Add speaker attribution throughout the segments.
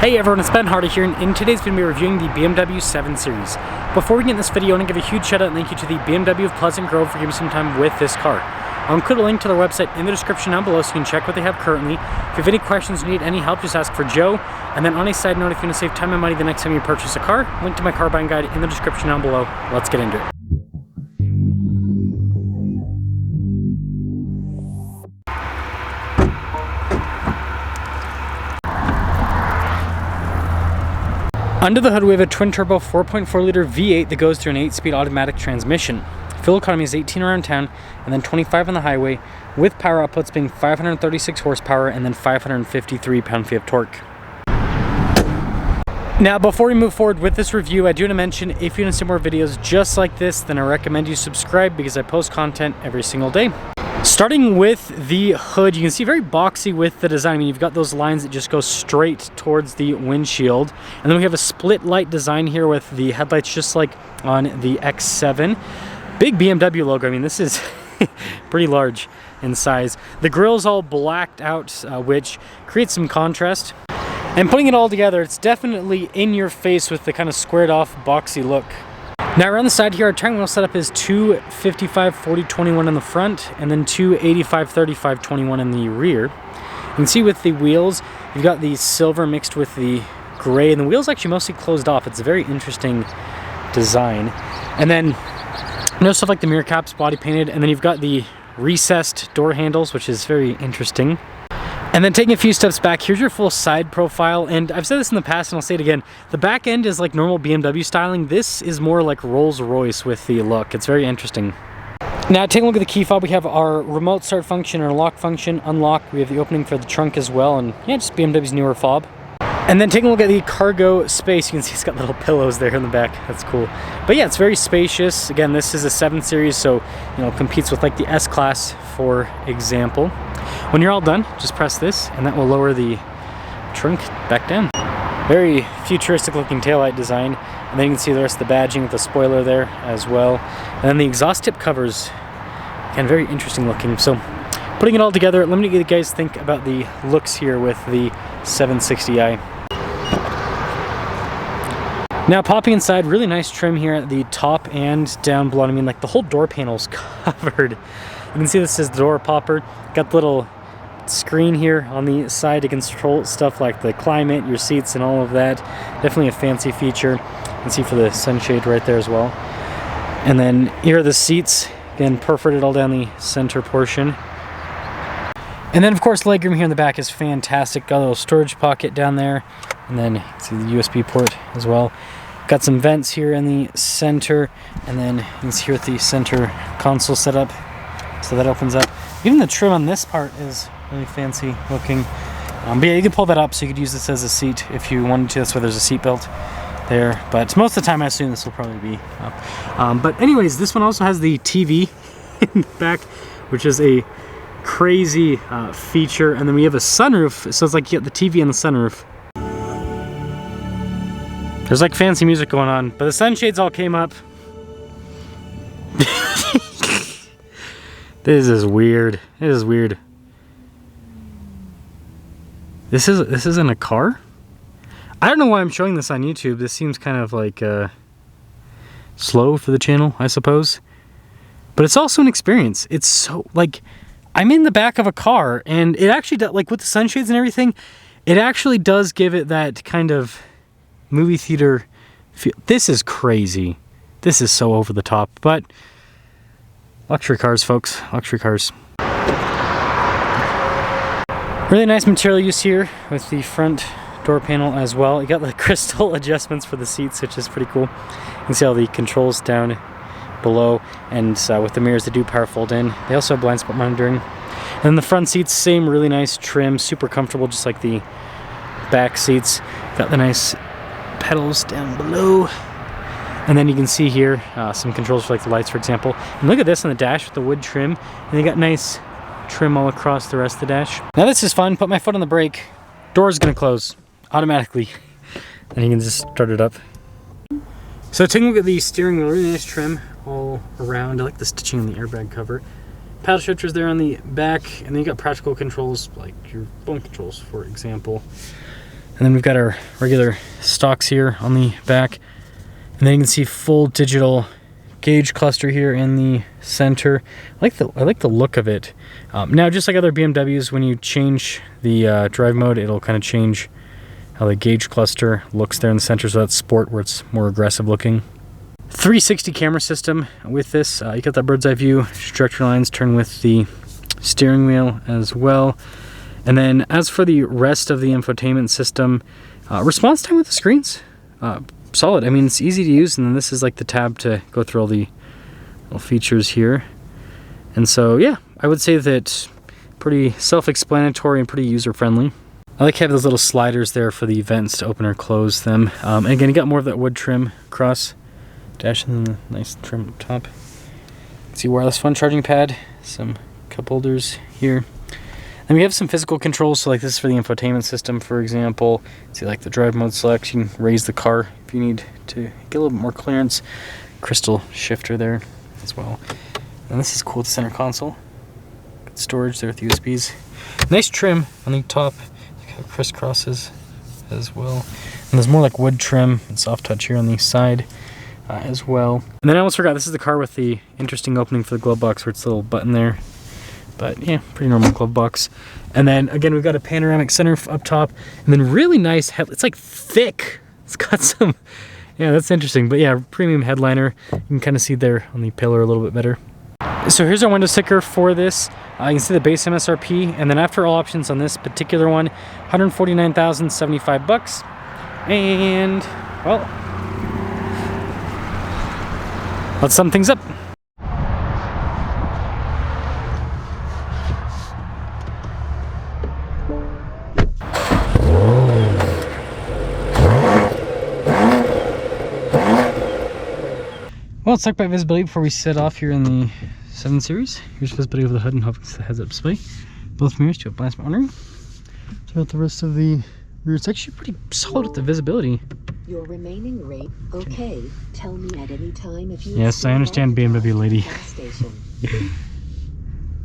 Speaker 1: Hey everyone, it's Ben Hardy here, and in today's video we're reviewing the BMW 7 Series. Before we get in this video, I want to give a huge shout out and thank you to the BMW of Pleasant Grove for giving me some time with this car. I'll include a link to their website in the description down below so you can check what they have currently. If you have any questions or need any help, just ask for Joe. And then on a side note, if you want to save time and money the next time you purchase a car, link to my car buying guide in the description down below. Let's get into it. Under the hood, we have a twin-turbo 4.4-liter V8 that goes through an 8-speed automatic transmission. Fuel economy is 18 around town, and then 25 on the highway, with power outputs being 536 horsepower and then 553 pound-feet of torque. Now, before we move forward with this review, I do want to mention, if you want to see more videos just like this, then I recommend you subscribe because I post content every single day. Starting with the hood, you can see very boxy with the design. I mean, you've got those lines that just go straight towards the windshield. And then we have a split light design here with the headlights just like on the X7. Big BMW logo. I mean, this is pretty large in size. The grille's all blacked out, which creates some contrast. And putting it all together, it's definitely in your face with the kind of squared off boxy look. Now around the side here, our turning wheel setup is two 55-40-21 in the front and then two 85-35-21 in the rear. You can see with the wheels, you've got the silver mixed with the gray, and the wheels actually mostly closed off. It's a very interesting design. And then stuff like the mirror caps body painted, and then you've got the recessed door handles, which is very interesting. And then taking a few steps back, here's your full side profile, and I've said this in the past and I'll say it again, the back end is like normal BMW styling. This is more like Rolls-Royce with the look. It's very interesting. Now taking a look at the key fob, we have our remote start function, our lock function, unlock, we have the opening for the trunk as well, and yeah, just BMW's newer fob. And then taking a look at the cargo space, you can see it's got little pillows there in the back. That's cool. But yeah, it's very spacious. Again, this is a 7 Series, so competes with like the S-Class, for example. When you're all done, just press this, and that will lower the trunk back down. Very futuristic looking taillight design. And then you can see the rest of the badging with the spoiler there as well. And then the exhaust tip covers, again, very interesting looking. So putting it all together, let me know what you guys think about the looks here with the 760i. Now popping inside, really nice trim here at the top and down below. I mean, like the whole door panel's covered. You can see this is the door popper. Got the little screen here on the side to control stuff like the climate, your seats, and all of that. Definitely a fancy feature. You can see for the sunshade right there as well. And then here are the seats, again perforated all down the center portion. And then of course legroom here in the back is fantastic. Got a little storage pocket down there, and then you can see the USB port as well. Got some vents here in the center, and then you can see here with the center console setup, so that opens up. Even the trim on this part is really fancy looking. But yeah, you can pull that up so you could use this as a seat if you wanted to. That's why there's a seat belt there. But most of the time I assume this will probably be up. But anyways, this one also has the TV in the back, which is a crazy feature. And then we have a sunroof, so it's like you get the TV and the sunroof. There's like fancy music going on, but the sunshades all came up. This is weird. It is weird. This isn't a car? I don't know why I'm showing this on YouTube. This seems kind of like slow for the channel, I suppose. But it's also an experience. It's so, like, I'm in the back of a car, and it actually does, like with the sunshades and everything, it actually does give it that kind of movie theater feel. This is crazy. This is so over the top, but luxury cars, folks. Luxury cars. Really nice material use here with the front door panel as well. You got the crystal adjustments for the seats, which is pretty cool. You can see all the controls down below, and with the mirrors that do power fold in. They also have blind spot monitoring. And then the front seats, same really nice trim, super comfortable, just like the back seats. Got the nice pedals down below. And then you can see here some controls for like the lights, for example. And look at this on the dash with the wood trim. And they got nice trim all across the rest of the dash. Now this is fun. Put my foot on the brake. Door's gonna close automatically. And you can just start it up. So taking a look at the steering wheel, really nice trim all around. I like the stitching on the airbag cover. Paddle shifters there on the back, and then you got practical controls like your phone controls, for example. And then we've got our regular stocks here on the back. And then you can see full digital gauge cluster here in the center. I like the look of it. Now, just like other BMWs, when you change the drive mode, it'll kind of change how the gauge cluster looks there in the center. So that's sport, where it's more aggressive looking. 360 camera system with this. You got that bird's eye view, trajectory lines, turn with the steering wheel as well. And then as for the rest of the infotainment system, response time with the screens, solid. I mean, it's easy to use, and then this is like the tab to go through all the little features here. And so, yeah, I would say that pretty self-explanatory and pretty user-friendly. I like having those little sliders there for the vents to open or close them. And again, you got more of that wood trim across dash and then the nice trim up top. See, wireless phone charging pad, some cup holders here. And we have some physical controls, so like this is for the infotainment system, for example. See, like the drive mode select, you can raise the car if you need to get a little bit more clearance. Crystal shifter there as well. And this is cool, the center console. Good storage there with USBs. Nice trim on the top, like how it crisscrosses as well. And there's more like wood trim and soft touch here on the side as well. And then I almost forgot, this is the car with the interesting opening for the glove box, where it's a little button there. But yeah, pretty normal glove box. And then again, we've got a panoramic center up top, and then really nice head. It's like thick. It's got some, yeah, that's interesting. But yeah, premium headliner. You can kind of see there on the pillar a little bit better. So here's our window sticker for this. You can see the base MSRP, and then after all options on this particular one, $149,075. And well, let's sum things up. Well, let's talk about visibility before we set off here in the 7 Series. Here's visibility of the hood and the heads-up display. Both mirrors to a blind spot monitoring. Check out the rest of the rear. It's actually pretty solid with the visibility.
Speaker 2: Your remaining rate. Okay. Tell me at any time if you.
Speaker 1: Yes, I understand, BMW lady.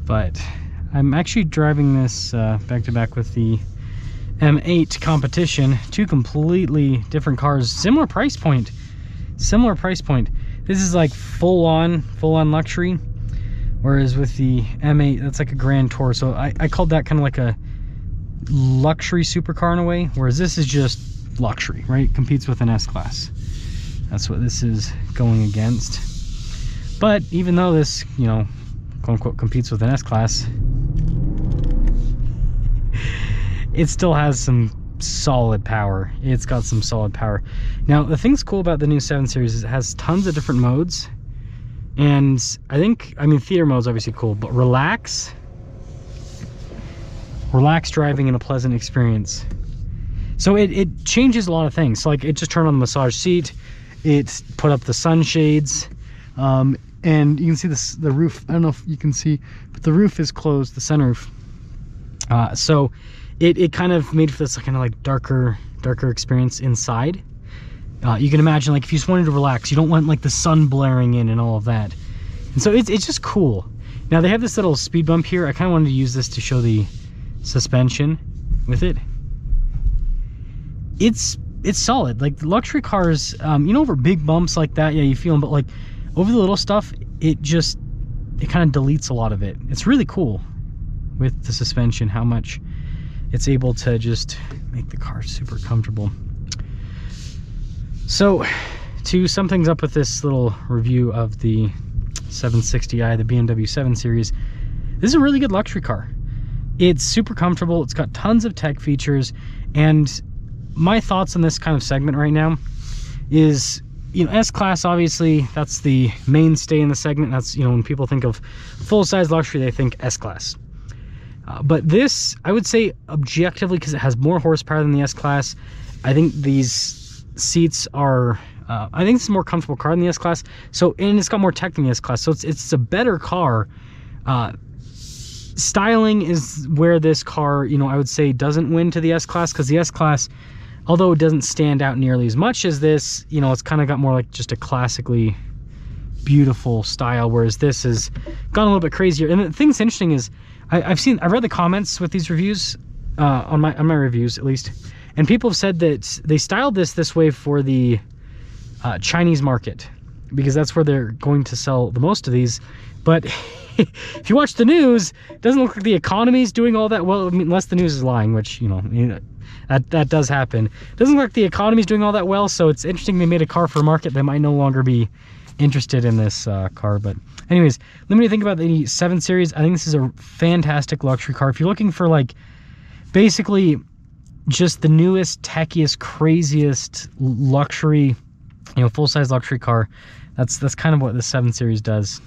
Speaker 1: But I'm actually driving this back to back with the M8 competition. Two completely different cars, similar price point. Similar price point. This is like full on luxury, whereas with the M8, that's like a Grand Tour. So I called that kind of like a luxury supercar in a way, whereas this is just luxury, right? It competes with an S-Class. That's what this is going against. But even though this, you know, quote unquote competes with an S-Class, it still has some solid power. It's got some solid power. Now, the thing's cool about the new 7 Series is it has tons of different modes. And I mean, theater mode's obviously cool, but relax driving in a pleasant experience. So it changes a lot of things. So like it just turned on the massage seat, it put up the sunshades, and you can see this, the roof. I don't know if you can see, but the roof is closed, the sunroof. So it kind of made for this kind of like darker experience inside. You can imagine, like, if you just wanted to relax, you don't want like the sun blaring in and all of that. And so it's just cool. Now they have this little speed bump here. I kind of wanted to use this to show the suspension with it. It's solid. Like the luxury cars, you know, over big bumps like that, yeah, you feel them, but like over the little stuff, it kind of deletes a lot of it. It's really cool with the suspension, how much it's able to just make the car super comfortable. So to sum things up with this little review of the 760i, the BMW 7 Series, this is a really good luxury car. It's super comfortable. It's got tons of tech features. And my thoughts on this kind of segment right now is, you know, S-Class, obviously, that's the mainstay in the segment. That's, you know, when people think of full-size luxury, they think S-Class. But this, I would say objectively, because it has more horsepower than the S-Class, I think these seats are, I think it's a more comfortable car than the S-Class. So, and it's got more tech than the S-Class. So it's a better car. Styling is where this car, you know, I would say doesn't win to the S-Class, because the S-Class, although it doesn't stand out nearly as much as this, you know, it's kind of got more like just a classically beautiful style, whereas this has gone a little bit crazier. And the thing that's interesting is, I've read the comments with these reviews, on my reviews at least, And people have said that they styled this way for the Chinese market, because that's where they're going to sell the most of these. But if you watch the news, it doesn't look like the economy's doing all that well. I mean, unless the news is lying, which, you know, that does happen. It doesn't look like the economy's doing all that well, so it's interesting they made a car for a market that might no longer be interested in this car. But anyways, let me think about the 7 Series. I think this is a fantastic luxury car. If you're looking for, like, basically just the newest, techiest, craziest luxury, you know, full-size luxury car, that's kind of what the 7 Series does.